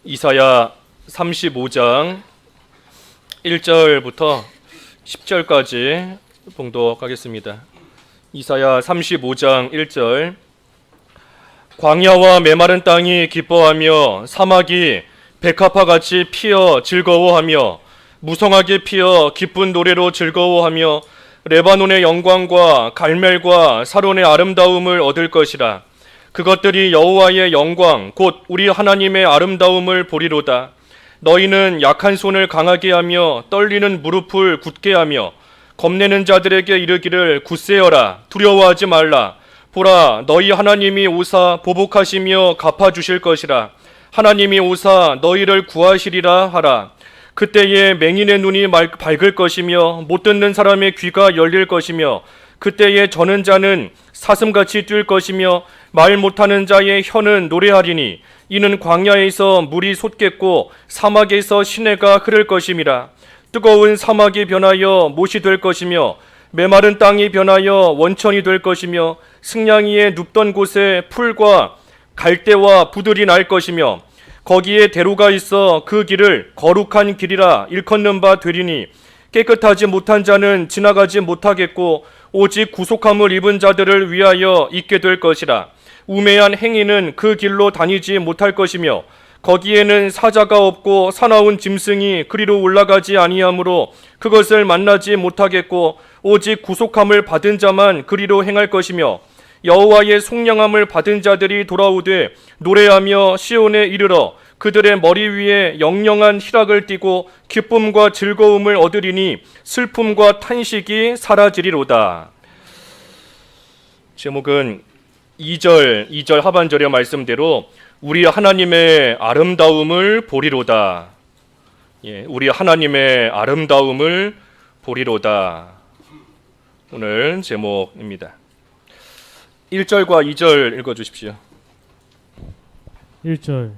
이사야 35장 1절부터 10절까지 봉독하겠습니다. 이사야 35장 1절. 광야와 메마른 땅이 기뻐하며 사막이 백합화같이 피어 즐거워하며 무성하게 피어 기쁜 노래로 즐거워하며 레바논의 영광과 갈멜과 사론의 아름다움을 얻을 것이라. 그것들이 여호와의 영광 곧 우리 하나님의 아름다움을 보리로다. 너희는 약한 손을 강하게 하며 떨리는 무릎을 굳게 하며 겁내는 자들에게 이르기를 굳세어라, 두려워하지 말라. 보라, 너희 하나님이 오사 보복하시며 갚아주실 것이라. 하나님이 오사 너희를 구하시리라 하라. 그때에 맹인의 눈이 밝을 것이며 못 듣는 사람의 귀가 열릴 것이며 그때에 저는 자는 사슴같이 뛸 것이며 말 못하는 자의 혀는 노래하리니 이는 광야에서 물이 솟겠고 사막에서 시내가 흐를 것임이라. 뜨거운 사막이 변하여 못이 될 것이며 메마른 땅이 변하여 원천이 될 것이며 승냥이의 눕던 곳에 풀과 갈대와 부들이 날 것이며 거기에 대로가 있어 그 길을 거룩한 길이라 일컫는 바 되리니 깨끗하지 못한 자는 지나가지 못하겠고 오직 구속함을 입은 자들을 위하여 있게 될 것이라. 우매한 행위는 그 길로 다니지 못할 것이며 거기에는 사자가 없고 사나운 짐승이 그리로 올라가지 아니하므로 그것을 만나지 못하겠고 오직 구속함을 받은 자만 그리로 행할 것이며 여호와의 속량함을 받은 자들이 돌아오되 노래하며 시온에 이르러 그들의 머리 위에 영영한 희락을 띠고 기쁨과 즐거움을 얻으리니 슬픔과 탄식이 사라지리로다. 제목은 2절 하반절의 말씀대로 우리 하나님의 아름다움을 보리로다. 우리 하나님의 아름다움을 보리로다. 오늘 제목입니다. 1절과 2절 읽어주십시오. 1절.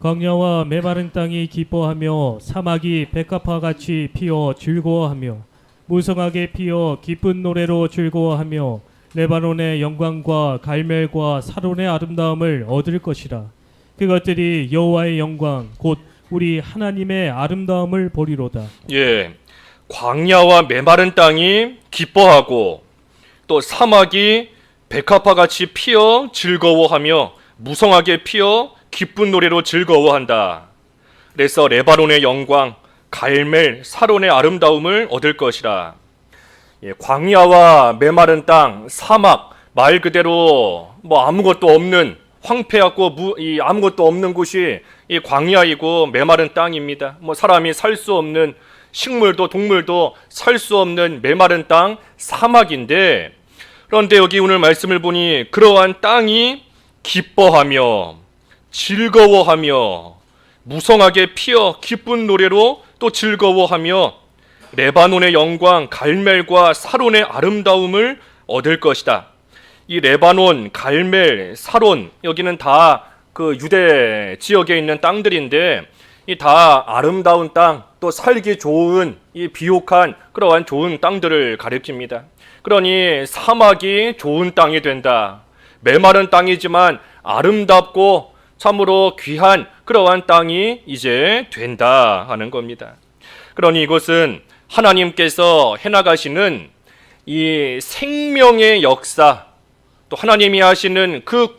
광야와 메마른 땅이 기뻐하며 사막이 백합화같이 피어 즐거워하며 무성하게 피어 기쁜 노래로 즐거워하며 레바논의 영광과 갈멜과 사론의 아름다움을 얻을 것이라. 그것들이 여호와의 영광 곧 우리 하나님의 아름다움을 보리로다. 광야와 메마른 땅이 기뻐하고 또 사막이 백합화같이 피어 즐거워하며 무성하게 피어 기쁜 노래로 즐거워한다. 그래서 레바논의 영광, 갈멜, 사론의 아름다움을 얻을 것이라. 광야와 메마른 땅, 사막, 말 그대로 아무것도 없는 황폐하고 아무것도 없는 곳이 이 광야이고 메마른 땅입니다. 사람이 살 수 없는, 식물도 동물도 살 수 없는 메마른 땅, 사막인데, 그런데 여기 오늘 말씀을 보니 그러한 땅이 기뻐하며 즐거워하며 무성하게 피어 기쁜 노래로 또 즐거워하며 레바논의 영광, 갈멜과 사론의 아름다움을 얻을 것이다. 이 레바논, 갈멜, 사론, 여기는 다 그 유대 지역에 있는 땅들인데 이 다 아름다운 땅, 또 살기 좋은 이 비옥한 그러한 좋은 땅들을 가리킵니다. 그러니 사막이 좋은 땅이 된다. 메마른 땅이지만 아름답고 참으로 귀한 그러한 땅이 이제 된다 하는 겁니다. 그러니 이것은 하나님께서 해나가시는 이 생명의 역사, 또 하나님이 하시는 그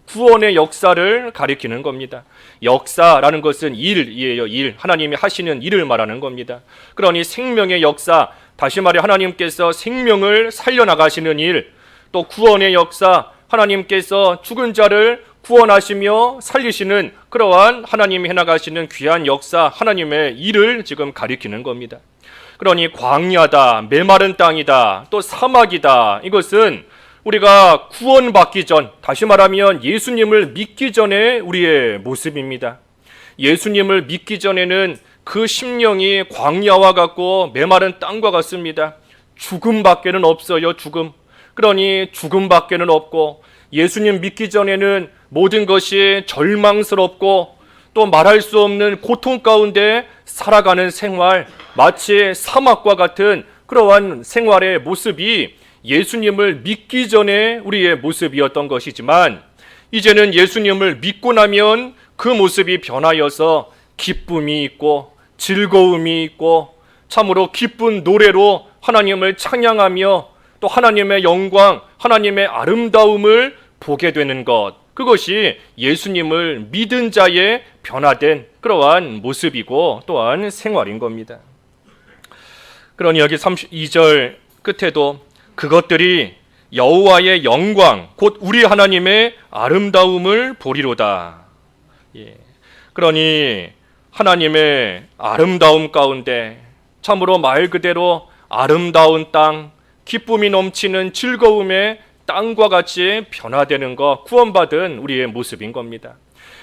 구원의 역사를 가리키는 겁니다. 역사라는 것은 일이에요. 일. 하나님이 하시는 일을 말하는 겁니다. 그러니 생명의 역사, 다시 말해 하나님께서 생명을 살려나가시는 일, 또 구원의 역사, 하나님께서 죽은 자를 구원하시며 살리시는 그러한 하나님이 해나가시는 귀한 역사, 하나님의 일을 지금 가리키는 겁니다. 그러니 광야다, 메마른 땅이다, 또 사막이다, 이것은 우리가 구원받기 전, 다시 말하면 예수님을 믿기 전에 우리의 모습입니다. 예수님을 믿기 전에는 그 심령이 광야와 같고 메마른 땅과 같습니다. 죽음밖에는 없어요. 죽음. 그러니 죽음밖에는 없고, 예수님 믿기 전에는 모든 것이 절망스럽고 또 말할 수 없는 고통 가운데 살아가는 생활, 마치 사막과 같은 그러한 생활의 모습이 예수님을 믿기 전에 우리의 모습이었던 것이지만, 이제는 예수님을 믿고 나면 그 모습이 변하여서 기쁨이 있고 즐거움이 있고 참으로 기쁜 노래로 하나님을 찬양하며 또 하나님의 영광, 하나님의 아름다움을 보게 되는 것, 그것이 예수님을 믿은 자의 변화된 그러한 모습이고 또한 생활인 겁니다. 그러니 여기 32절 끝에도 그것들이 여호와의 영광 곧 우리 하나님의 아름다움을 보리로다. 그러니 하나님의 아름다움 가운데 참으로 말 그대로 아름다운 땅, 기쁨이 넘치는 즐거움의 땅과 같이 변화되는 것, 구원받은 우리의 모습인 겁니다.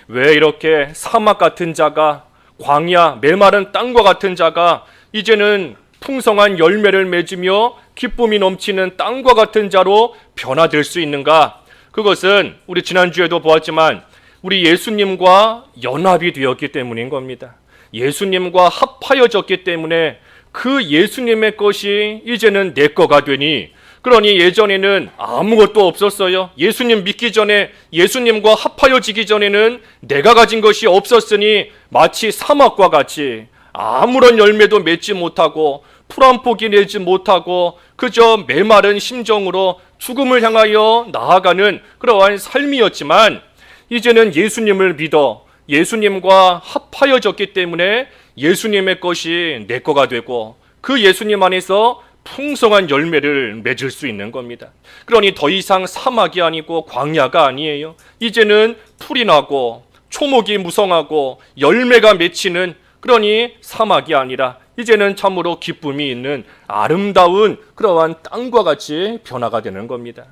왜 이렇게 사막 같은 자가, 광야 메마른 땅과 같은 자가 이제는 풍성한 열매를 맺으며 기쁨이 넘치는 땅과 같은 자로 변화될 수 있는가? 그것은 우리 지난주에도 보았지만 우리 예수님과 연합이 되었기 때문인 겁니다. 예수님과 합하여졌기 때문에 그 예수님의 것이 이제는 내 거가 되니, 그러니 예전에는 아무것도 없었어요. 예수님 믿기 전에, 예수님과 합하여지기 전에는 내가 가진 것이 없었으니 마치 사막과 같이 아무런 열매도 맺지 못하고 풀 한 포기 내지 못하고 그저 메마른 심정으로 죽음을 향하여 나아가는 그러한 삶이었지만, 이제는 예수님을 믿어 예수님과 합하여졌기 때문에 예수님의 것이 내 거가 되고 그 예수님 안에서 풍성한 열매를 맺을 수 있는 겁니다. 그러니 더 이상 사막이 아니고 광야가 아니에요. 이제는 풀이 나고 초목이 무성하고 열매가 맺히는, 그러니 사막이 아니라 이제는 참으로 기쁨이 있는 아름다운 그러한 땅과 같이 변화가 되는 겁니다.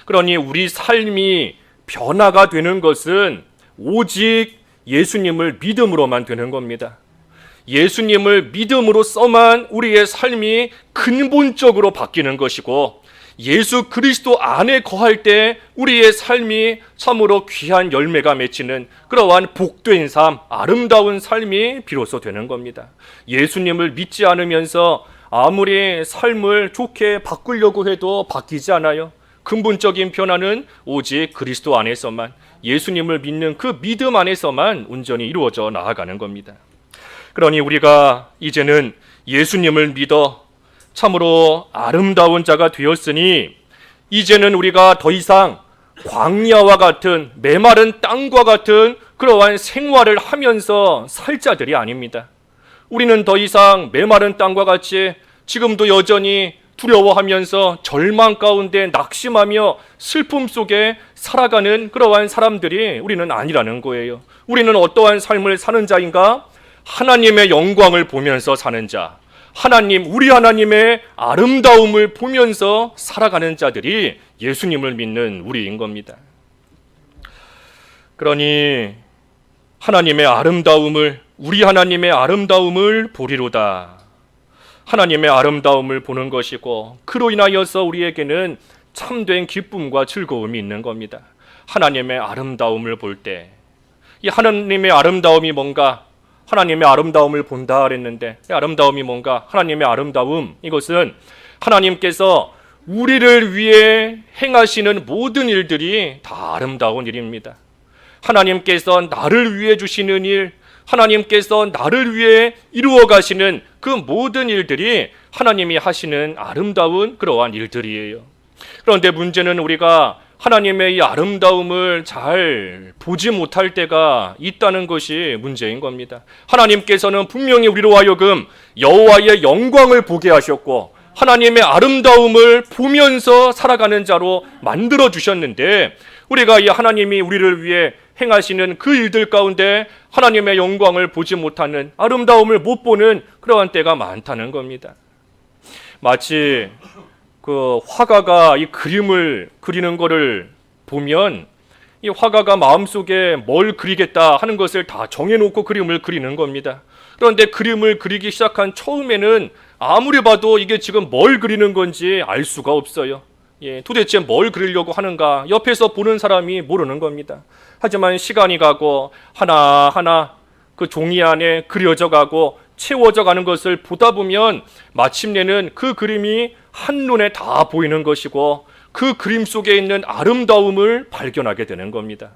그러니 우리 삶이 변화가 되는 것은 오직 예수님을 믿음으로만 되는 겁니다. 예수님을 믿음으로써만 우리의 삶이 근본적으로 바뀌는 것이고, 예수 그리스도 안에 거할 때 우리의 삶이 참으로 귀한 열매가 맺히는 그러한 복된 삶, 아름다운 삶이 비로소 되는 겁니다. 예수님을 믿지 않으면서 아무리 삶을 좋게 바꾸려고 해도 바뀌지 않아요. 근본적인 변화는 오직 그리스도 안에서만, 예수님을 믿는 그 믿음 안에서만 온전히 이루어져 나아가는 겁니다. 그러니 우리가 이제는 예수님을 믿어 참으로 아름다운 자가 되었으니 이제는 우리가 더 이상 광야와 같은 메마른 땅과 같은 그러한 생활을 하면서 살 자들이 아닙니다. 우리는 더 이상 메마른 땅과 같이 지금도 여전히 두려워하면서 절망 가운데 낙심하며 슬픔 속에 살아가는 그러한 사람들이 우리는 아니라는 거예요. 우리는 어떠한 삶을 사는 자인가? 하나님의 영광을 보면서 사는 자, 하나님, 우리 하나님의 아름다움을 보면서 살아가는 자들이 예수님을 믿는 우리인 겁니다. 그러니 하나님의 아름다움을, 우리 하나님의 아름다움을 보리로다. 하나님의 아름다움을 보는 것이고 그로 인하여서 우리에게는 참된 기쁨과 즐거움이 있는 겁니다. 하나님의 아름다움을 볼 때, 이 하나님의 아름다움이 뭔가? 하나님의 아름다움을 본다 그랬는데 이 아름다움이 뭔가? 하나님의 아름다움, 이것은 하나님께서 우리를 위해 행하시는 모든 일들이 다 아름다운 일입니다. 하나님께서 나를 위해 주시는 일, 하나님께서 나를 위해 이루어 가시는 그 모든 일들이 하나님이 하시는 아름다운 그러한 일들이에요. 그런데 문제는 우리가 하나님의 이 아름다움을 잘 보지 못할 때가 있다는 것이 문제인 겁니다. 하나님께서는 분명히 우리로 하여금 여호와의 영광을 보게 하셨고 하나님의 아름다움을 보면서 살아가는 자로 만들어 주셨는데, 우리가 이 하나님이 우리를 위해 행하시는 그 일들 가운데 하나님의 영광을 보지 못하는, 아름다움을 못 보는 그러한 때가 많다는 겁니다. 마치 그 화가가 이 그림을 그리는 거를 보면 이 화가가 마음속에 뭘 그리겠다 하는 것을 다 정해놓고 그림을 그리는 겁니다. 그런데 그림을 그리기 시작한 처음에는 아무리 봐도 이게 지금 뭘 그리는 건지 알 수가 없어요. 도대체 뭘 그리려고 하는가 옆에서 보는 사람이 모르는 겁니다. 하지만 시간이 가고 하나하나 그 종이 안에 그려져 가고 채워져 가는 것을 보다 보면 마침내는 그 그림이 한눈에 다 보이는 것이고 그 그림 속에 있는 아름다움을 발견하게 되는 겁니다.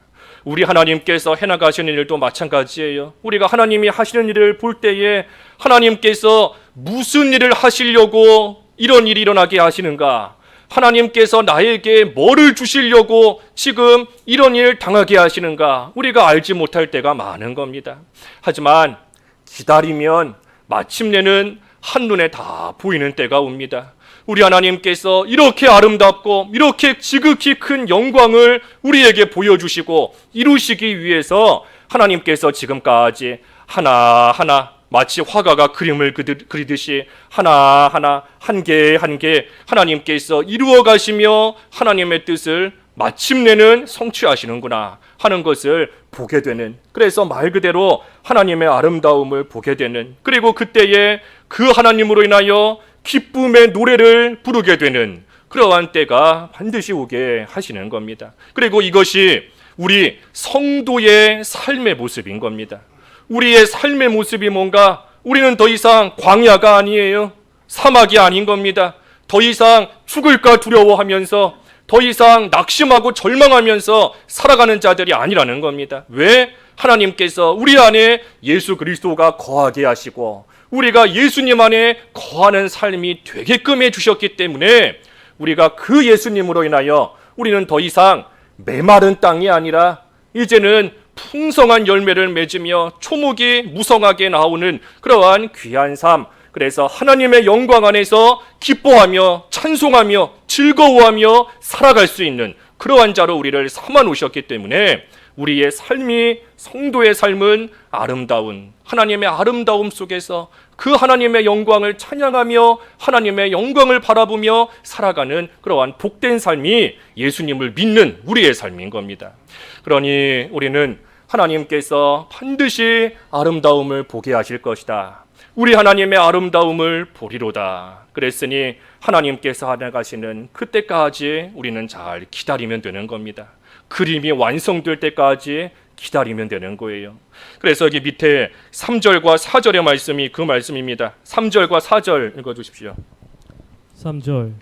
우리 하나님께서 해나가시는 일도 마찬가지예요. 우리가 하나님이 하시는 일을 볼 때에 하나님께서 무슨 일을 하시려고 이런 일이 일어나게 하시는가? 하나님께서 나에게 뭐를 주시려고 지금 이런 일 당하게 하시는가? 우리가 알지 못할 때가 많은 겁니다. 하지만 기다리면 마침내는 한눈에 다 보이는 때가 옵니다. 우리 하나님께서 이렇게 아름답고 이렇게 지극히 큰 영광을 우리에게 보여주시고 이루시기 위해서 하나님께서 지금까지 하나하나 마치 화가가 그림을 그리듯이 하나하나 한 개 한 개 하나님께서 이루어 가시며 하나님의 뜻을 마침내는 성취하시는구나 하는 것을 보게 되는, 그래서 말 그대로 하나님의 아름다움을 보게 되는, 그리고 그때에 그 하나님으로 인하여 기쁨의 노래를 부르게 되는 그러한 때가 반드시 오게 하시는 겁니다. 그리고 이것이 우리 성도의 삶의 모습인 겁니다. 우리의 삶의 모습이 뭔가, 우리는 더 이상 광야가 아니에요. 사막이 아닌 겁니다. 더 이상 죽을까 두려워하면서 더 이상 낙심하고 절망하면서 살아가는 자들이 아니라는 겁니다. 왜? 하나님께서 우리 안에 예수 그리스도가 거하게 하시고 우리가 예수님 안에 거하는 삶이 되게끔 해주셨기 때문에 우리가 그 예수님으로 인하여 우리는 더 이상 메마른 땅이 아니라 이제는 풍성한 열매를 맺으며 초목이 무성하게 나오는 그러한 귀한 삶, 그래서 하나님의 영광 안에서 기뻐하며 찬송하며 즐거워하며 살아갈 수 있는 그러한 자로 우리를 삼아 놓으셨기 때문에 우리의 삶이, 성도의 삶은 아름다운 하나님의 아름다움 속에서 그 하나님의 영광을 찬양하며 하나님의 영광을 바라보며 살아가는 그러한 복된 삶이 예수님을 믿는 우리의 삶인 겁니다. 그러니 우리는 하나님께서 반드시 아름다움을 보게 하실 것이다. 우리 하나님의 아름다움을 보리로다. 그랬으니 하나님께서 하나가시는 그때까지 우리는 잘 기다리면 되는 겁니다. 그림이 완성될 때까지 기다리면 되는 거예요. 그래서 여기 밑에 3절과 4절의 말씀이 그 말씀입니다. 3절과 4절 읽어주십시오. 3절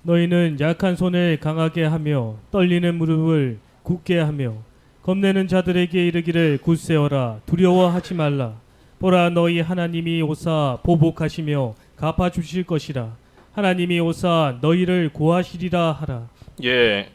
너희는 약한 손을 강하게 하며 떨리는 무릎을 굳게 하며 겁내는 자들에게 이르기를 굳세어라 두려워하지 말라. 보라 너희 하나님이 오사 보복하시며 갚아주실 것이라. 하나님이 오사 너희를 구하시리라 하라. 예,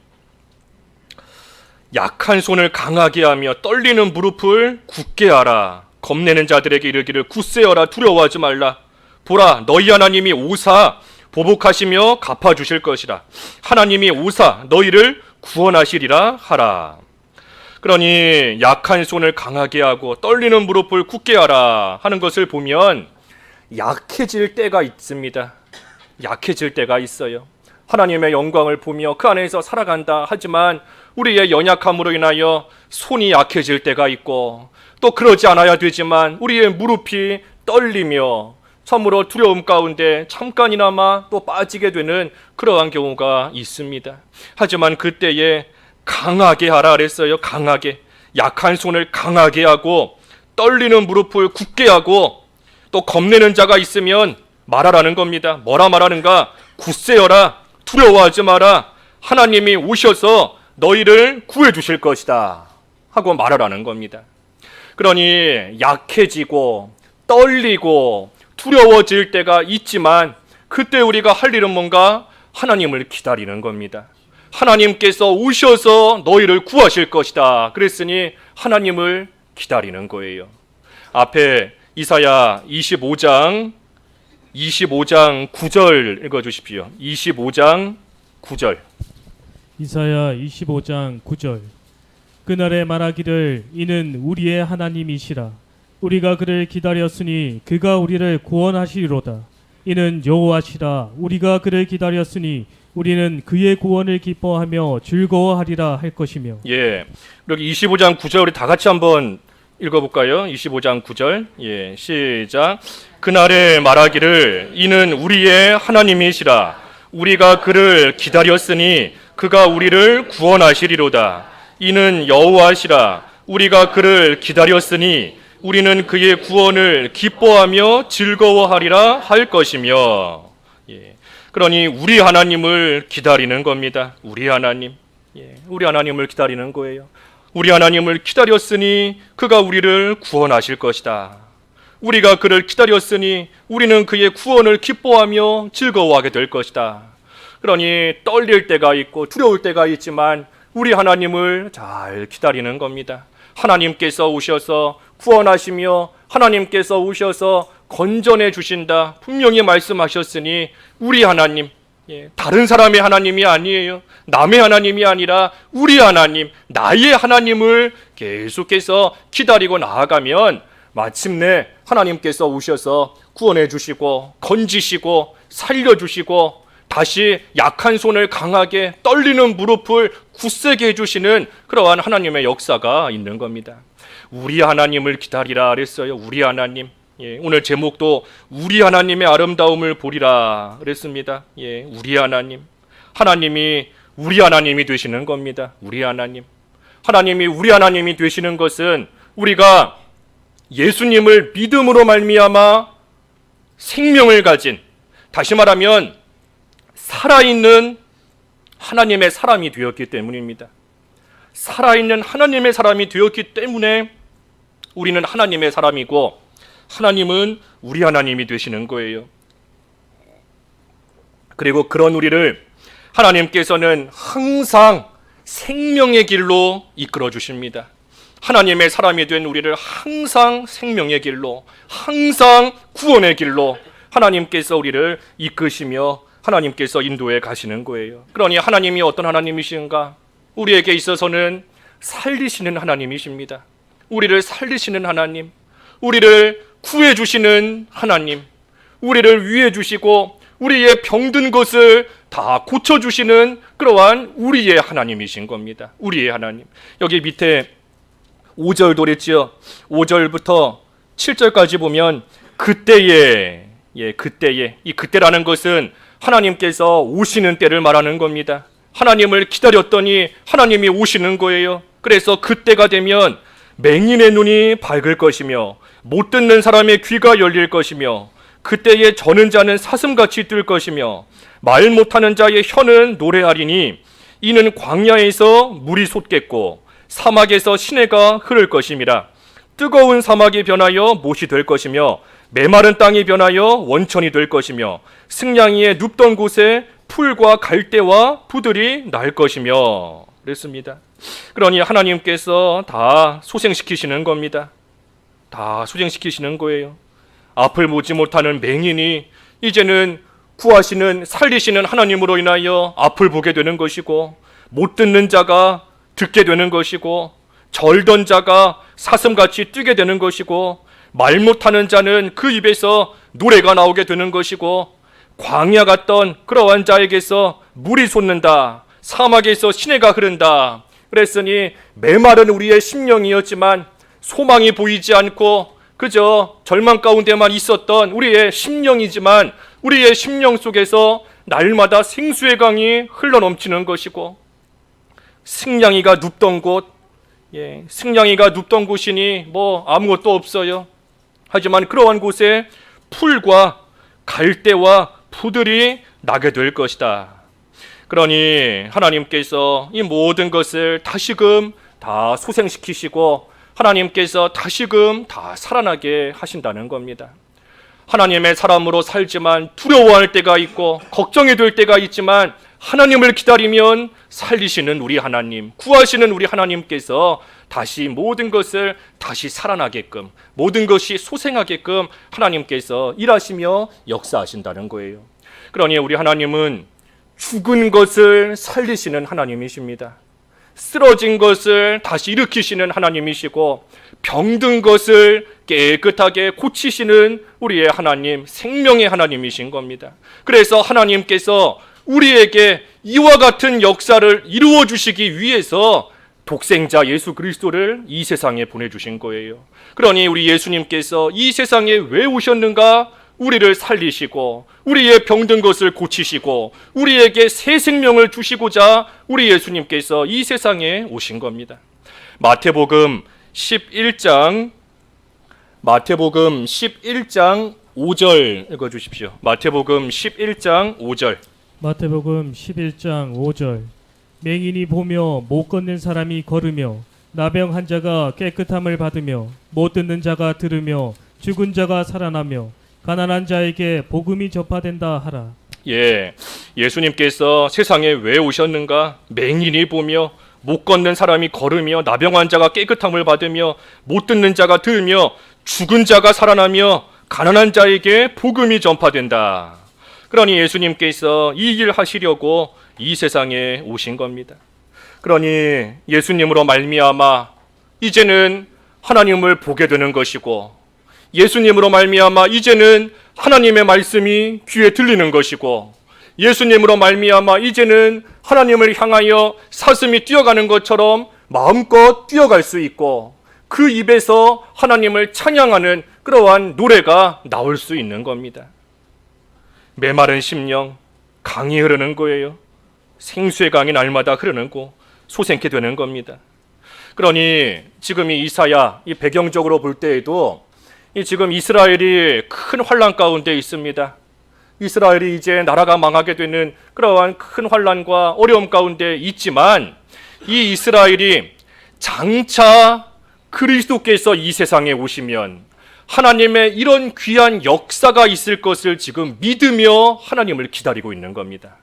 약한 손을 강하게 하며 떨리는 무릎을 굳게 하라. 겁내는 자들에게 이르기를 굳세어라 두려워하지 말라. 보라 너희 하나님이 오사 보복하시며 갚아주실 것이라. 하나님이 오사 너희를 구원하시리라 하라. 그러니 약한 손을 강하게 하고 떨리는 무릎을 굳게 하라 하는 것을 보면 약해질 때가 있습니다. 약해질 때가 있어요. 하나님의 영광을 보며 그 안에서 살아간다 하지만 우리의 연약함으로 인하여 손이 약해질 때가 있고 또 그러지 않아야 되지만 우리의 무릎이 떨리며 참으로 두려움 가운데 잠깐이나마 또 빠지게 되는 그러한 경우가 있습니다. 하지만 그때에 강하게 하라 그랬어요. 강하게. 약한 손을 강하게 하고 떨리는 무릎을 굳게 하고 또 겁내는 자가 있으면 말하라는 겁니다. 뭐라 말하는가? 굳세어라 두려워하지 마라. 하나님이 오셔서 너희를 구해 주실 것이다 하고 말하라는 겁니다. 그러니 약해지고 떨리고 두려워질 때가 있지만 그때 우리가 할 일은 뭔가? 하나님을 기다리는 겁니다. 하나님께서 오셔서 너희를 구하실 것이다. 그랬으니 하나님을 기다리는 거예요. 앞에 이사야 25장 9절 읽어주십시오. 25장 9절. 이사야 25장 9절 그날에 말하기를 이는 우리의 하나님이시라. 우리가 그를 기다렸으니 그가 우리를 구원하시리로다. 이는 여호와시라. 우리가 그를 기다렸으니 우리는 그의 구원을 기뻐하며 즐거워하리라 할 것이며. 예, 여기 25장 9절 우리 다 같이 한번 읽어볼까요? 25장 9절. 예, 시작. 그날에 말하기를 이는 우리의 하나님이시라. 우리가 그를 기다렸으니 그가 우리를 구원하시리로다. 이는 여호와시라. 우리가 그를 기다렸으니 우리는 그의 구원을 기뻐하며 즐거워하리라 할 것이며. 예. 그러니 우리 하나님을 기다리는 겁니다. 우리 하나님. 예. 우리 하나님을 기다리는 거예요. 우리 하나님을 기다렸으니 그가 우리를 구원하실 것이다. 우리가 그를 기다렸으니 우리는 그의 구원을 기뻐하며 즐거워하게 될 것이다. 그러니 떨릴 때가 있고 두려울 때가 있지만 우리 하나님을 잘 기다리는 겁니다. 하나님께서 오셔서 구원하시며 하나님께서 오셔서 건전해 주신다. 분명히 말씀하셨으니 우리 하나님, 다른 사람의 하나님이 아니에요. 남의 하나님이 아니라 우리 하나님, 나의 하나님을 계속해서 기다리고 나아가면 마침내 하나님께서 오셔서 구원해 주시고 건지시고 살려주시고 다시 약한 손을 강하게 떨리는 무릎을 굳세게 해주시는 그러한 하나님의 역사가 있는 겁니다. 우리 하나님을 기다리라 그랬어요. 우리 하나님. 오늘 제목도 우리 하나님의 아름다움을 보리라 그랬습니다. 우리 하나님. 하나님이 우리 하나님이 되시는 겁니다. 우리 하나님. 하나님이 우리 하나님이 되시는 것은 우리가 예수님을 믿음으로 말미암아 생명을 가진, 다시 말하면 살아있는 하나님의 사람이 되었기 때문입니다. 살아있는 하나님의 사람이 되었기 때문에 우리는 하나님의 사람이고 하나님은 우리 하나님이 되시는 거예요. 그리고 그런 우리를 하나님께서는 항상 생명의 길로 이끌어 주십니다. 하나님의 사람이 된 우리를 항상 생명의 길로, 항상 구원의 길로 하나님께서 우리를 이끄시며 하나님께서 인도해 가시는 거예요. 그러니 하나님이 어떤 하나님이신가? 우리에게 있어서는 살리시는 하나님이십니다. 우리를 살리시는 하나님, 우리를 구해 주시는 하나님, 우리를 위해 주시고 우리의 병든 것을 다 고쳐 주시는 그러한 우리의 하나님이신 겁니다. 우리의 하나님. 여기 밑에 5절도 그랬지요. 5절부터 7절까지 보면 그때에, 그때에, 이 그때라는 것은 하나님께서 오시는 때를 말하는 겁니다. 하나님을 기다렸더니 하나님이 오시는 거예요. 그래서 그때가 되면 맹인의 눈이 밝을 것이며 못 듣는 사람의 귀가 열릴 것이며 그때에 저는 자는 사슴같이 뛸 것이며 말 못하는 자의 혀는 노래하리니 이는 광야에서 물이 솟겠고 사막에서 시내가 흐를 것임이라. 뜨거운 사막이 변하여 못이 될 것이며 메마른 땅이 변하여 원천이 될 것이며 승냥이의 눕던 곳에 풀과 갈대와 부들이 날 것이며 그랬습니다. 그러니 하나님께서 다 소생시키시는 겁니다. 다 소생시키시는 거예요. 앞을 보지 못하는 맹인이 이제는 구하시는 살리시는 하나님으로 인하여 앞을 보게 되는 것이고 못 듣는 자가 듣게 되는 것이고 절던 자가 사슴같이 뛰게 되는 것이고 말 못하는 자는 그 입에서 노래가 나오게 되는 것이고 광야 같던 그러한 자에게서 물이 솟는다. 사막에서 시내가 흐른다. 그랬으니 메마른 우리의 심령이었지만 소망이 보이지 않고 그저 절망 가운데만 있었던 우리의 심령이지만 우리의 심령 속에서 날마다 생수의 강이 흘러넘치는 것이고 승냥이가 눕던 곳, 승냥이가 눕던 곳이니 뭐 아무것도 없어요. 하지만 그러한 곳에 풀과 갈대와 부들이 나게 될 것이다. 그러니 하나님께서 이 모든 것을 다시금 다 소생시키시고 하나님께서 다시금 다 살아나게 하신다는 겁니다. 하나님의 사람으로 살지만 두려워할 때가 있고 걱정이 될 때가 있지만 하나님을 기다리면 살리시는 우리 하나님, 구하시는 우리 하나님께서 다시 모든 것을 다시 살아나게끔 모든 것이 소생하게끔 하나님께서 일하시며 역사하신다는 거예요. 그러니 우리 하나님은 죽은 것을 살리시는 하나님이십니다. 쓰러진 것을 다시 일으키시는 하나님이시고 병든 것을 깨끗하게 고치시는 우리의 하나님, 생명의 하나님이신 겁니다. 그래서 하나님께서 우리에게 이와 같은 역사를 이루어 주시기 위해서 독생자 예수 그리스도를 이 세상에 보내주신 거예요. 그러니 우리 예수님께서 이 세상에 왜 오셨는가? 우리를 살리시고 우리의 병든 것을 고치시고 우리에게 새 생명을 주시고자 우리 예수님께서 이 세상에 오신 겁니다. 마태복음 11장 5절 읽어주십시오. 마태복음 11장 5절. 마태복음 11장 5절. 맹인이 보며 못 걷는 사람이 걸으며 나병 환자가 깨끗함을 받으며 못 듣는 자가 들으며 죽은 자가 살아나며 가난한 자에게 복음이 전파된다 하라. 예, 예수님께서 세상에 왜 오셨는가? 맹인이 보며 못 걷는 사람이 걸으며 나병 환자가 깨끗함을 받으며 못 듣는 자가 들으며 죽은 자가 살아나며 가난한 자에게 복음이 전파된다. 그러니 예수님께서 이 일 하시려고 이 세상에 오신 겁니다. 그러니 예수님으로 말미암아 이제는 하나님을 보게 되는 것이고, 예수님으로 말미암아 이제는 하나님의 말씀이 귀에 들리는 것이고, 예수님으로 말미암아 이제는 하나님을 향하여 사슴이 뛰어가는 것처럼 마음껏 뛰어갈 수 있고, 그 입에서 하나님을 찬양하는 그러한 노래가 나올 수 있는 겁니다. 메마른 심령, 강이 흐르는 거예요. 생수의 강이 날마다 흐르는 거, 솟게 되는 겁니다. 그러니 지금 이 이사야, 이 배경적으로 볼 때에도 이 지금 이스라엘이 큰 환난 가운데 있습니다. 이스라엘이 이제 나라가 망하게 되는 그러한 큰 환난과 어려움 가운데 있지만, 이 이스라엘이 장차 그리스도께서 이 세상에 오시면 하나님의 이런 귀한 역사가 있을 것을 지금 믿으며 하나님을 기다리고 있는 겁니다.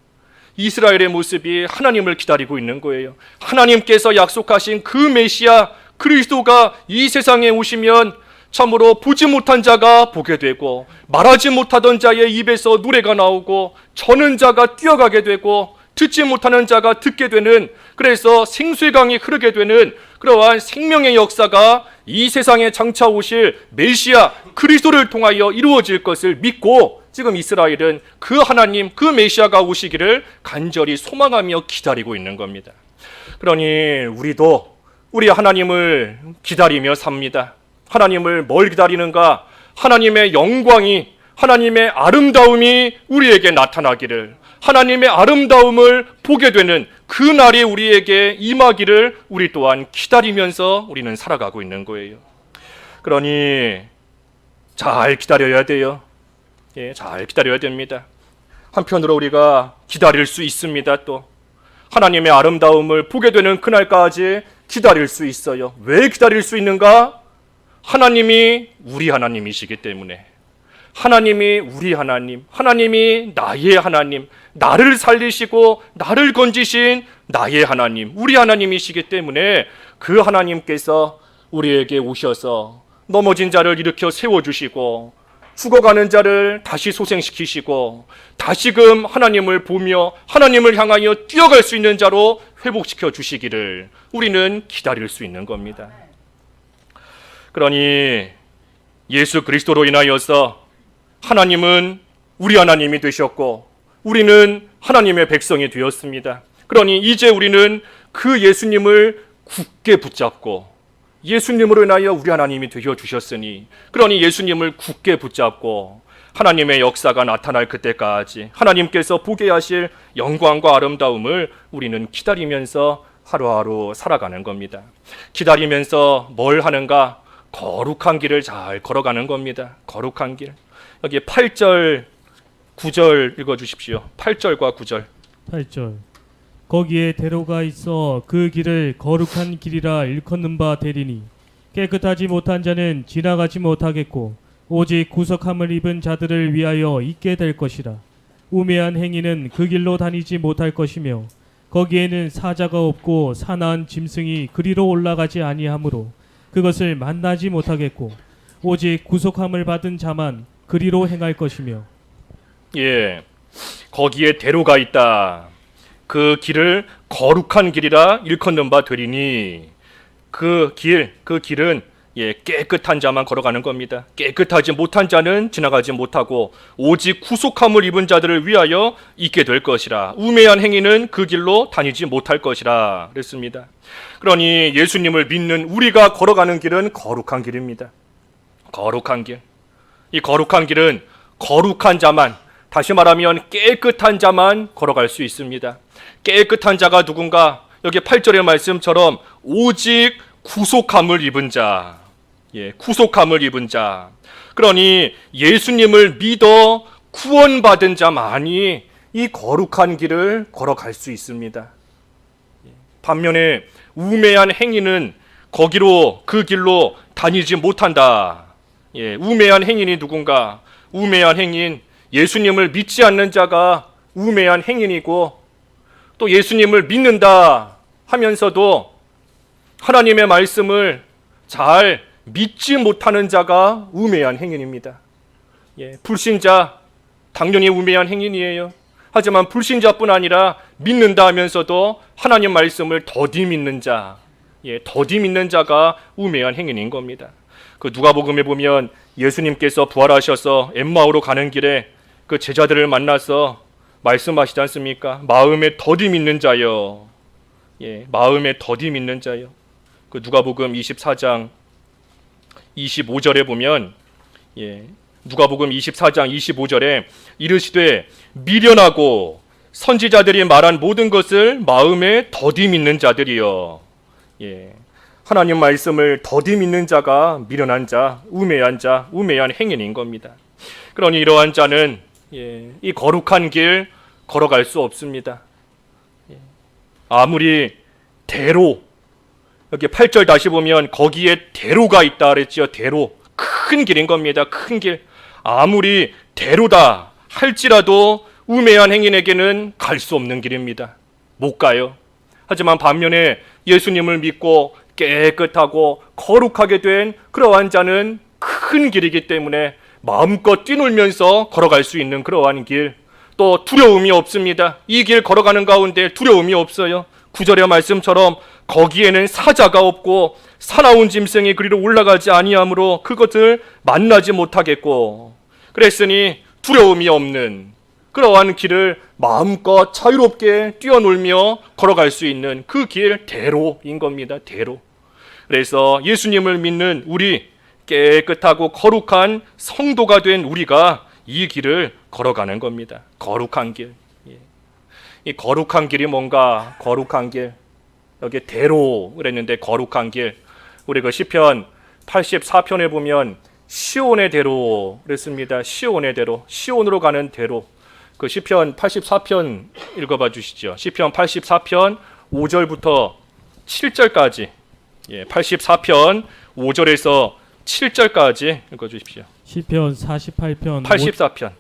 이스라엘의 모습이 하나님을 기다리고 있는 거예요. 하나님께서 약속하신 그 메시아 그리스도가 이 세상에 오시면 참으로 보지 못한 자가 보게 되고, 말하지 못하던 자의 입에서 노래가 나오고, 저는 자가 뛰어가게 되고, 듣지 못하는 자가 듣게 되는, 그래서 생수의 강이 흐르게 되는 그러한 생명의 역사가 이 세상에 장차 오실 메시아 그리스도를 통하여 이루어질 것을 믿고, 지금 이스라엘은 그 하나님, 그 메시아가 오시기를 간절히 소망하며 기다리고 있는 겁니다. 그러니 우리도 우리 하나님을 기다리며 삽니다. 하나님을 뭘 기다리는가? 하나님의 영광이, 하나님의 아름다움이 우리에게 나타나기를, 하나님의 아름다움을 보게 되는 그 날이 우리에게 임하기를 우리 또한 기다리면서 우리는 살아가고 있는 거예요. 그러니 잘 기다려야 돼요. 예, 잘 기다려야 됩니다. 한편으로 우리가 기다릴 수 있습니다. 또 하나님의 아름다움을 보게 되는 그날까지 기다릴 수 있어요. 왜 기다릴 수 있는가? 하나님이 우리 하나님이시기 때문에. 하나님이 우리 하나님, 하나님이 나의 하나님, 나를 살리시고 나를 건지신 나의 하나님, 우리 하나님이시기 때문에 그 하나님께서 우리에게 오셔서 넘어진 자를 일으켜 세워주시고, 죽어가는 자를 다시 소생시키시고, 다시금 하나님을 보며 하나님을 향하여 뛰어갈 수 있는 자로 회복시켜 주시기를 우리는 기다릴 수 있는 겁니다. 그러니 예수 그리스도로 인하여서 하나님은 우리 하나님이 되셨고 우리는 하나님의 백성이 되었습니다. 그러니 이제 우리는 그 예수님을 굳게 붙잡고, 예수님으로 인하여 우리 하나님이 되어 주셨으니, 그러니 예수님을 굳게 붙잡고 하나님의 역사가 나타날 그때까지 하나님께서 보게 하실 영광과 아름다움을 우리는 기다리면서 하루하루 살아가는 겁니다. 기다리면서 뭘 하는가? 거룩한 길을 잘 걸어가는 겁니다. 거룩한 길. 여기 8절, 9절 읽어주십시오. 8절과 9절. 8절. 거기에 대로가 있어 그 길을 거룩한 길이라 일컫는 바 되리니, 깨끗하지 못한 자는 지나가지 못하겠고 오직 구속함을 입은 자들을 위하여 있게 될 것이라. 우매한 행위는 그 길로 다니지 못할 것이며 거기에는 사자가 없고 사나운 짐승이 그리로 올라가지 아니하므로 그것을 만나지 못하겠고 오직 구속함을 받은 자만 그리로 행할 것이며. 예, 거기에 대로가 있다. 그 길을 거룩한 길이라 일컫는 바 되리니, 그 길은 깨끗한 자만 걸어가는 겁니다. 깨끗하지 못한 자는 지나가지 못하고 오직 구속함을 입은 자들을 위하여 있게 될 것이라. 우매한 행위는 그 길로 다니지 못할 것이라 그랬습니다. 그러니 예수님을 믿는 우리가 걸어가는 길은 거룩한 길입니다. 거룩한 길. 이 거룩한 길은 거룩한 자만, 다시 말하면 깨끗한 자만 걸어갈 수 있습니다. 깨끗한 자가 누군가? 여기 8절의 말씀처럼 오직 구속함을 입은 자. 예, 구속함을 입은 자. 그러니 예수님을 믿어 구원받은 자만이 이 거룩한 길을 걸어갈 수 있습니다. 반면에 우매한 행위는 거기로 그 길로 다니지 못한다. 예, 우매한 행인이 누군가? 우매한 행인, 예수님을 믿지 않는 자가 우매한 행인이고, 또 예수님을 믿는다 하면서도 하나님의 말씀을 잘 믿지 못하는 자가 우매한 행인입니다. 예, 불신자 당연히 우매한 행인이에요. 하지만 불신자뿐 아니라 믿는다 하면서도 하나님 말씀을 더디 믿는 자, 예, 더디 믿는 자가 우매한 행인인 겁니다. 그 누가복음에 보면 예수님께서 부활하셔서 엠마오로 가는 길에 그 제자들을 만나서 말씀하시지 않습니까? 마음에 더디 믿는 자여. 예, 마음에 더디 믿는 자여. 그 누가복음 24장 25절에 보면, 예, 누가복음 24장 25절에 이르시되 미련하고 선지자들이 말한 모든 것을 마음에 더디 믿는 자들이여. 예, 하나님 말씀을 더디 믿는 자가 미련한 자, 우매한 행인인 겁니다. 그러니 이러한 자는, 예, 이 거룩한 길 걸어갈 수 없습니다. 예, 아무리 대로, 여기 8절 다시 보면 거기에 대로가 있다 그랬지요. 대로, 큰 길인 겁니다. 큰 길. 아무리 대로다 할지라도 우매한 행인에게는 갈 수 없는 길입니다. 못 가요. 하지만 반면에 예수님을 믿고 깨끗하고 거룩하게 된 그러한 자는 큰 길이기 때문에 마음껏 뛰놀면서 걸어갈 수 있는 그러한 길, 또 두려움이 없습니다. 이 길 걸어가는 가운데 두려움이 없어요. 9절의 말씀처럼 거기에는 사자가 없고 사나운 짐승이 그리로 올라가지 아니하므로 그것을 만나지 못하겠고, 그랬으니 두려움이 없는 그러한 길을 마음껏 자유롭게 뛰어놀며 걸어갈 수 있는 그 길, 대로인 겁니다. 대로. 그래서 예수님을 믿는 우리, 깨끗하고 거룩한 성도가 된 우리가 이 길을 걸어가는 겁니다. 거룩한 길. 이 거룩한 길이 뭔가? 거룩한 길. 여기 대로 그랬는데 거룩한 길. 우리 그 시편 84편에 보면 시온의 대로 그랬습니다. 시온의 대로. 시온으로 가는 대로. 그 시편 84편 읽어봐 주시죠. 시편 84편 5절부터 7절까지. 예, 84편 5절에서 7절까지 읽어 주십시오. 시편 84편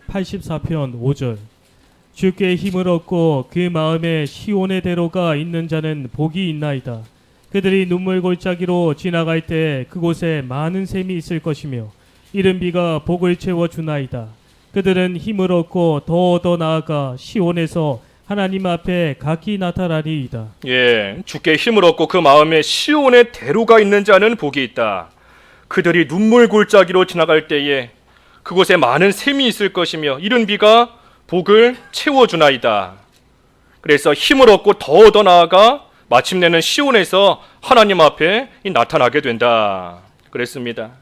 84편 5절. 주께 힘을 얻고 그 마음에 시온의 대로가 있는 자는 복이 있나이다. 그들이 눈물 골짜기로 지나갈 때 그곳에 많은 샘이 있을 것이며 이른 비가 복을 채워 주나이다. 그들은 힘을 얻고 더 나아가 시온에서 하나님 앞에 각기 나타나리이다. 예, 주께 힘을 얻고 그 마음에 시온의 대로가 있는 자는 복이 있다. 그들이 눈물 골짜기로 지나갈 때에 그곳에 많은 샘이 있을 것이며 이른 비가 복을 채워주나이다. 그래서 힘을 얻고 더 나아가 마침내는 시온에서 하나님 앞에 나타나게 된다. 그랬습니다.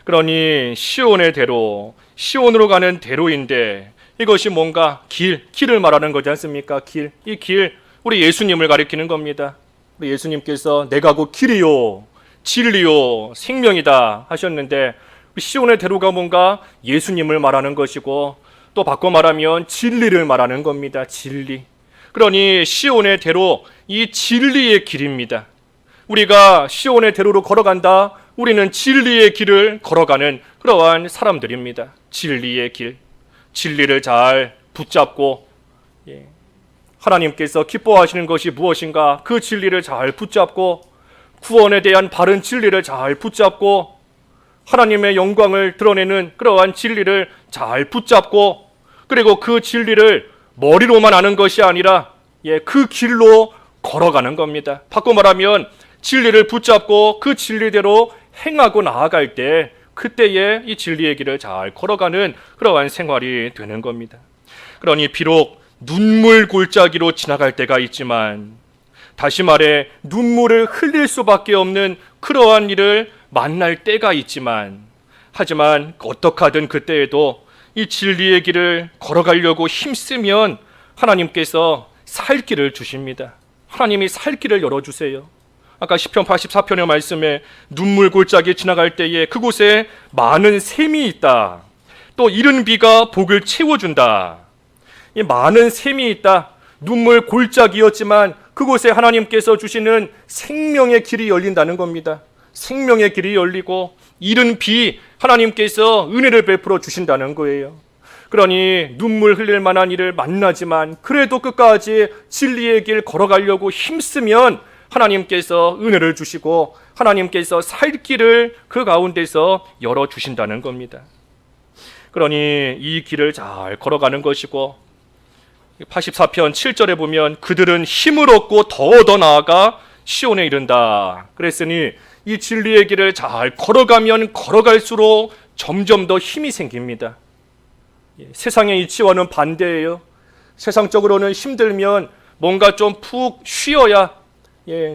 그러니 시온의 대로, 시온으로 가는 대로인데 이것이 뭔가? 길을 말하는 거지 않습니까? 길. 이 길, 우리 예수님을 가리키는 겁니다. 우리 예수님께서 내가 곧 길이요 진리요 생명이다 하셨는데 시온의 대로가 뭔가? 예수님을 말하는 것이고 또 바꿔 말하면 진리를 말하는 겁니다. 진리. 그러니 시온의 대로, 이 진리의 길입니다. 우리가 시온의 대로로 걸어간다. 우리는 진리의 길을 걸어가는 그러한 사람들입니다. 진리의 길. 진리를 잘 붙잡고, 예, 하나님께서 기뻐하시는 것이 무엇인가? 그 진리를 잘 붙잡고 구원에 대한 바른 진리를 잘 붙잡고 하나님의 영광을 드러내는 그러한 진리를 잘 붙잡고, 그리고 그 진리를 머리로만 아는 것이 아니라, 예, 그 길로 걸어가는 겁니다. 바꿔 말하면 진리를 붙잡고 그 진리대로 행하고 나아갈 때 그때에 이 진리의 길을 잘 걸어가는 그러한 생활이 되는 겁니다. 그러니 비록 눈물 골짜기로 지나갈 때가 있지만, 다시 말해 눈물을 흘릴 수밖에 없는 그러한 일을 만날 때가 있지만, 하지만 어떻게 하든 그때에도 이 진리의 길을 걸어가려고 힘쓰면 하나님께서 살 길을 주십니다. 하나님이 살 길을 열어주세요. 아까 시편 84편의 말씀에 눈물 골짜기에 지나갈 때에 그곳에 많은 샘이 있다. 또 이른 비가 복을 채워준다. 이 많은 샘이 있다. 눈물 골짜기였지만 그곳에 하나님께서 주시는 생명의 길이 열린다는 겁니다. 생명의 길이 열리고 이른 비 하나님께서 은혜를 베풀어 주신다는 거예요. 그러니 눈물 흘릴 만한 일을 만나지만 그래도 끝까지 진리의 길 걸어가려고 힘쓰면 하나님께서 은혜를 주시고 하나님께서 살 길을 그 가운데서 열어주신다는 겁니다. 그러니 이 길을 잘 걸어가는 것이고 84편 7절에 보면 그들은 힘을 얻고 더 나아가 시온에 이른다. 그랬으니 이 진리의 길을 잘 걸어가면 걸어갈수록 점점 더 힘이 생깁니다. 세상의 이치와는 반대예요. 세상적으로는 힘들면 뭔가 좀 푹 쉬어야,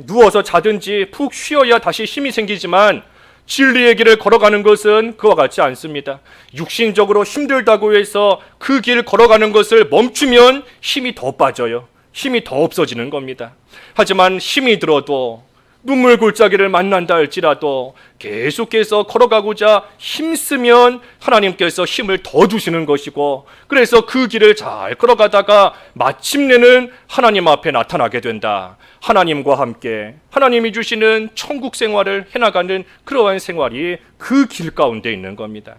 누워서 자든지 푹 쉬어야 다시 힘이 생기지만 진리의 길을 걸어가는 것은 그와 같지 않습니다. 육신적으로 힘들다고 해서 그 길 걸어가는 것을 멈추면 힘이 더 빠져요. 힘이 더 없어지는 겁니다. 하지만 힘이 들어도 눈물 골짜기를 만난다 할지라도 계속해서 걸어가고자 힘쓰면 하나님께서 힘을 더 주시는 것이고, 그래서 그 길을 잘 걸어가다가 마침내는 하나님 앞에 나타나게 된다. 하나님과 함께 하나님이 주시는 천국 생활을 해나가는 그러한 생활이 그 길 가운데 있는 겁니다.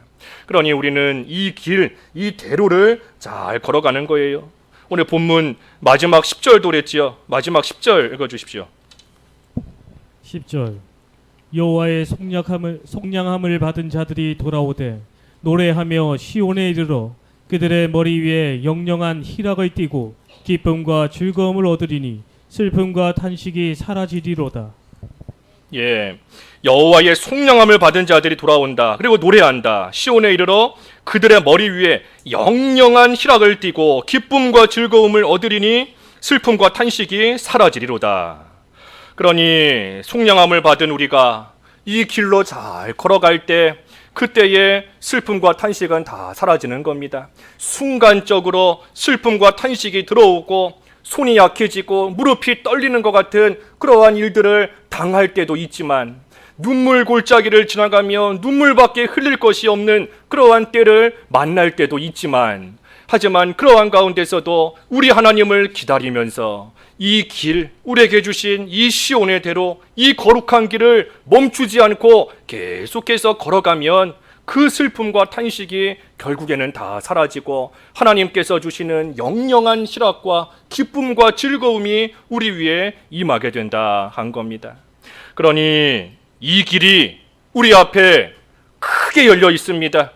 그러니 우리는 이 길, 이 대로를 잘 걸어가는 거예요. 오늘 본문 마지막 10절도 그랬지요. 마지막 10절 읽어주십시오. 10절 여호와의 속량함을 받은 자들이 돌아오되 노래하며 시온에 이르러 그들의 머리 위에 영영한 희락을 띠고 기쁨과 즐거움을 얻으리니 슬픔과 탄식이 사라지리로다. 여호와의 속량함을 받은 자들이 돌아온다. 그리고 노래한다. 시온에 이르러 그들의 머리 위에 영영한 희락을 띠고 기쁨과 즐거움을 얻으리니 슬픔과 탄식이 사라지리로다. 그러니 속량함을 받은 우리가 이 길로 잘 걸어갈 때 그때의 슬픔과 탄식은 다 사라지는 겁니다. 순간적으로 슬픔과 탄식이 들어오고 손이 약해지고 무릎이 떨리는 것 같은 그러한 일들을 당할 때도 있지만 눈물 골짜기를 지나가며 눈물밖에 흘릴 것이 없는 그러한 때를 만날 때도 있지만, 하지만 그러한 가운데서도 우리 하나님을 기다리면서 이 길, 우리에게 주신 이 시온의 대로 이 거룩한 길을 멈추지 않고 계속해서 걸어가면 그 슬픔과 탄식이 결국에는 다 사라지고 하나님께서 주시는 영영한 희락과 기쁨과 즐거움이 우리 위에 임하게 된다 한 겁니다. 그러니 이 길이 우리 앞에 크게 열려 있습니다.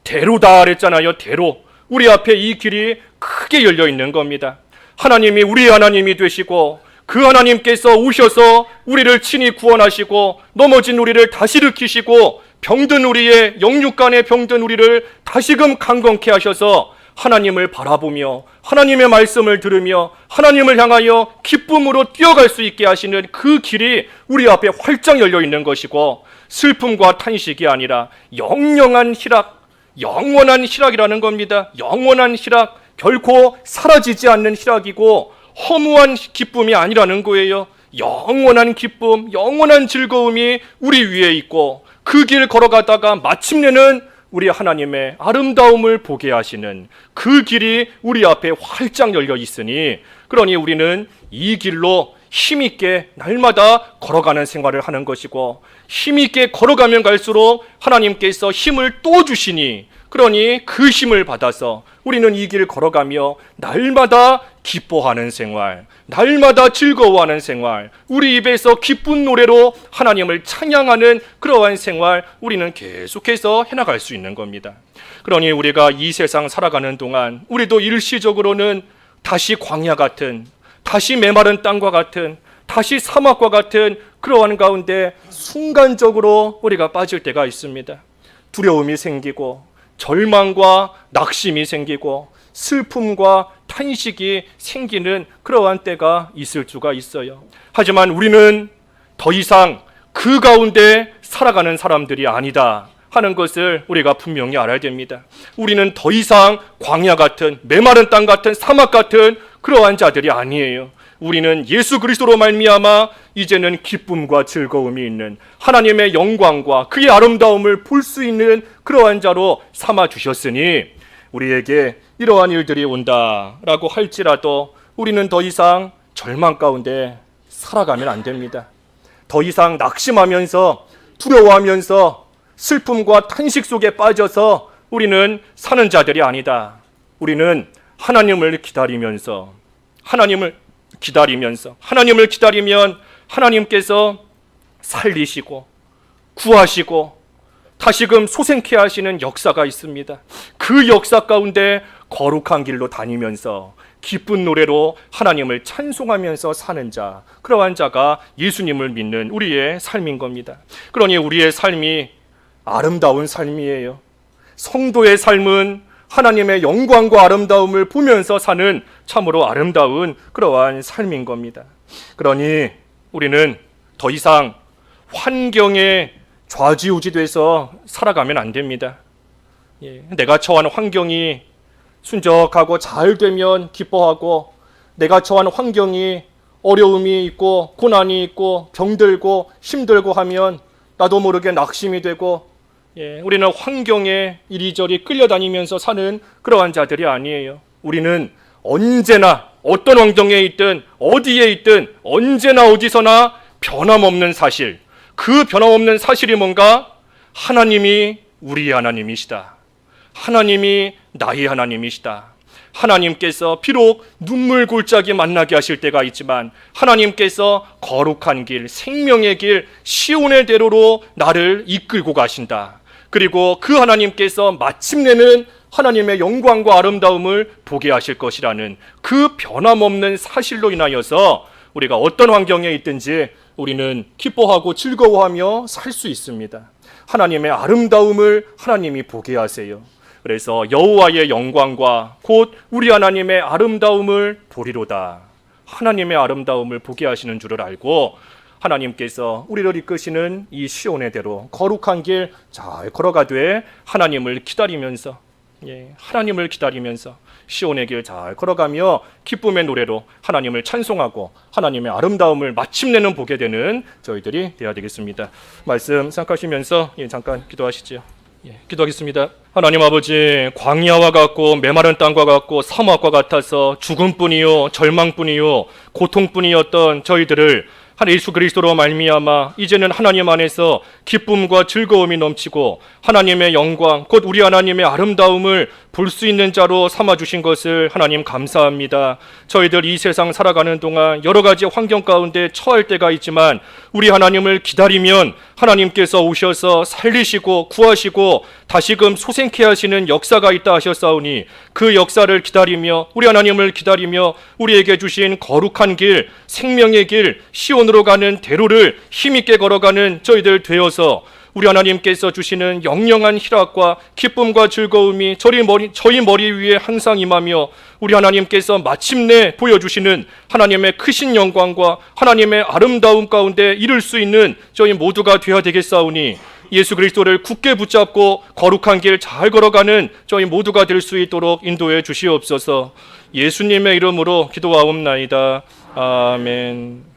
대로다 그랬잖아요. 대로. 우리 앞에 이 길이 크게 열려 있는 겁니다. 하나님이 우리 하나님이 되시고 그 하나님께서 오셔서 우리를 친히 구원하시고 넘어진 우리를 다시 일으키시고 병든 우리의 영육간에 병든 우리를 다시금 강건케 하셔서 하나님을 바라보며 하나님의 말씀을 들으며 하나님을 향하여 기쁨으로 뛰어갈 수 있게 하시는 그 길이 우리 앞에 활짝 열려 있는 것이고, 슬픔과 탄식이 아니라 영영한 희락, 영원한 희락이라는 겁니다. 영원한 희락, 결코 사라지지 않는 희락이고 허무한 기쁨이 아니라는 거예요. 영원한 기쁨, 영원한 즐거움이 우리 위에 있고 그 길 걸어가다가 마침내는 우리 하나님의 아름다움을 보게 하시는 그 길이 우리 앞에 활짝 열려 있으니, 그러니 우리는 이 길로 힘있게 날마다 걸어가는 생활을 하는 것이고, 힘있게 걸어가면 갈수록 하나님께서 힘을 또 주시니, 그러니 그 힘을 받아서 우리는 이 길을 걸어가며 날마다 기뻐하는 생활, 날마다 즐거워하는 생활, 우리 입에서 기쁜 노래로 하나님을 찬양하는 그러한 생활, 우리는 계속해서 해나갈 수 있는 겁니다. 그러니 우리가 이 세상 살아가는 동안 우리도 일시적으로는 다시 광야 같은, 다시 메마른 땅과 같은, 다시 사막과 같은 그러한 가운데 순간적으로 우리가 빠질 때가 있습니다. 두려움이 생기고 절망과 낙심이 생기고 슬픔과 탄식이 생기는 그러한 때가 있을 수가 있어요. 하지만 우리는 더 이상 그 가운데 살아가는 사람들이 아니다 하는 것을 우리가 분명히 알아야 됩니다. 우리는 더 이상 광야 같은, 메마른 땅 같은, 사막 같은 그러한 자들이 아니에요. 우리는 예수 그리스도로 말미암아 이제는 기쁨과 즐거움이 있는 하나님의 영광과 그의 아름다움을 볼 수 있는 그러한 자로 삼아 주셨으니, 우리에게 이러한 일들이 온다라고 할지라도 우리는 더 이상 절망 가운데 살아가면 안 됩니다. 더 이상 낙심하면서 두려워하면서 슬픔과 탄식 속에 빠져서 우리는 사는 자들이 아니다. 우리는 하나님을 기다리면서 하나님을 기다리면 하나님께서 살리시고 구하시고 다시금 소생케 하시는 역사가 있습니다. 그 역사 가운데 거룩한 길로 다니면서 기쁜 노래로 하나님을 찬송하면서 사는 자, 그러한 자가 예수님을 믿는 우리의 삶인 겁니다. 그러니 우리의 삶이 아름다운 삶이에요. 성도의 삶은 하나님의 영광과 아름다움을 보면서 사는 참으로 아름다운 그러한 삶인 겁니다. 그러니 우리는 더 이상 환경에 좌지우지돼서 살아가면 안 됩니다. 내가 처한 환경이 순적하고 잘 되면 기뻐하고, 내가 처한 환경이 어려움이 있고 고난이 있고 병들고 힘들고 하면 나도 모르게 낙심이 되고, 우리는 환경에 이리저리 끌려다니면서 사는 그러한 자들이 아니에요. 우리는 언제나 어떤 환경에 있든 어디에 있든 언제나 어디서나 변함없는 사실, 그 변함없는 사실이 뭔가? 하나님이 우리의 하나님이시다. 하나님이 나의 하나님이시다. 하나님께서 비록 눈물 골짜기 만나게 하실 때가 있지만 하나님께서 거룩한 길, 생명의 길, 시온의 대로로 나를 이끌고 가신다. 그리고 그 하나님께서 마침내는 하나님의 영광과 아름다움을 보게 하실 것이라는 그 변함없는 사실로 인하여서 우리가 어떤 환경에 있든지 우리는 기뻐하고 즐거워하며 살 수 있습니다. 하나님의 아름다움을 하나님이 보게 하세요. 그래서 여호와의 영광과 곧 우리 하나님의 아름다움을 보리로다. 하나님의 아름다움을 보게 하시는 줄을 알고 하나님께서 우리를 이끄시는 이 시온의 대로 거룩한 길 잘 걸어가되 하나님을 기다리면서 시온의 길 잘 걸어가며 기쁨의 노래로 하나님을 찬송하고 하나님의 아름다움을 마침내는 보게 되는 저희들이 되어야 되겠습니다. 말씀 생각하시면서 잠깐 기도하시죠. 기도하겠습니다. 하나님 아버지, 광야와 같고 메마른 땅과 같고 사막과 같아서 죽음뿐이요 절망뿐이요 고통뿐이었던 저희들을 하나님 예수 그리스도로 말미암아 이제는 하나님 안에서 기쁨과 즐거움이 넘치고 하나님의 영광 곧 우리 하나님의 아름다움을 볼 수 있는 자로 삼아주신 것을 하나님 감사합니다. 저희들 이 세상 살아가는 동안 여러 가지 환경 가운데 처할 때가 있지만 우리 하나님을 기다리면 하나님께서 오셔서 살리시고 구하시고 다시금 소생케 하시는 역사가 있다 하셨사오니 그 역사를 기다리며 우리 하나님을 기다리며 우리에게 주신 거룩한 길, 생명의 길, 시온으로 가는 대로를 힘있게 걸어가는 저희들 되어서 우리 하나님께서 주시는 영영한 희락과 기쁨과 즐거움이 저희 머리 위에 항상 임하며 우리 하나님께서 마침내 보여주시는 하나님의 크신 영광과 하나님의 아름다움 가운데 이룰 수 있는 저희 모두가 되어야 되겠사오니 예수 그리스도를 굳게 붙잡고 거룩한 길 잘 걸어가는 저희 모두가 될 수 있도록 인도해 주시옵소서. 예수님의 이름으로 기도하옵나이다. 아멘.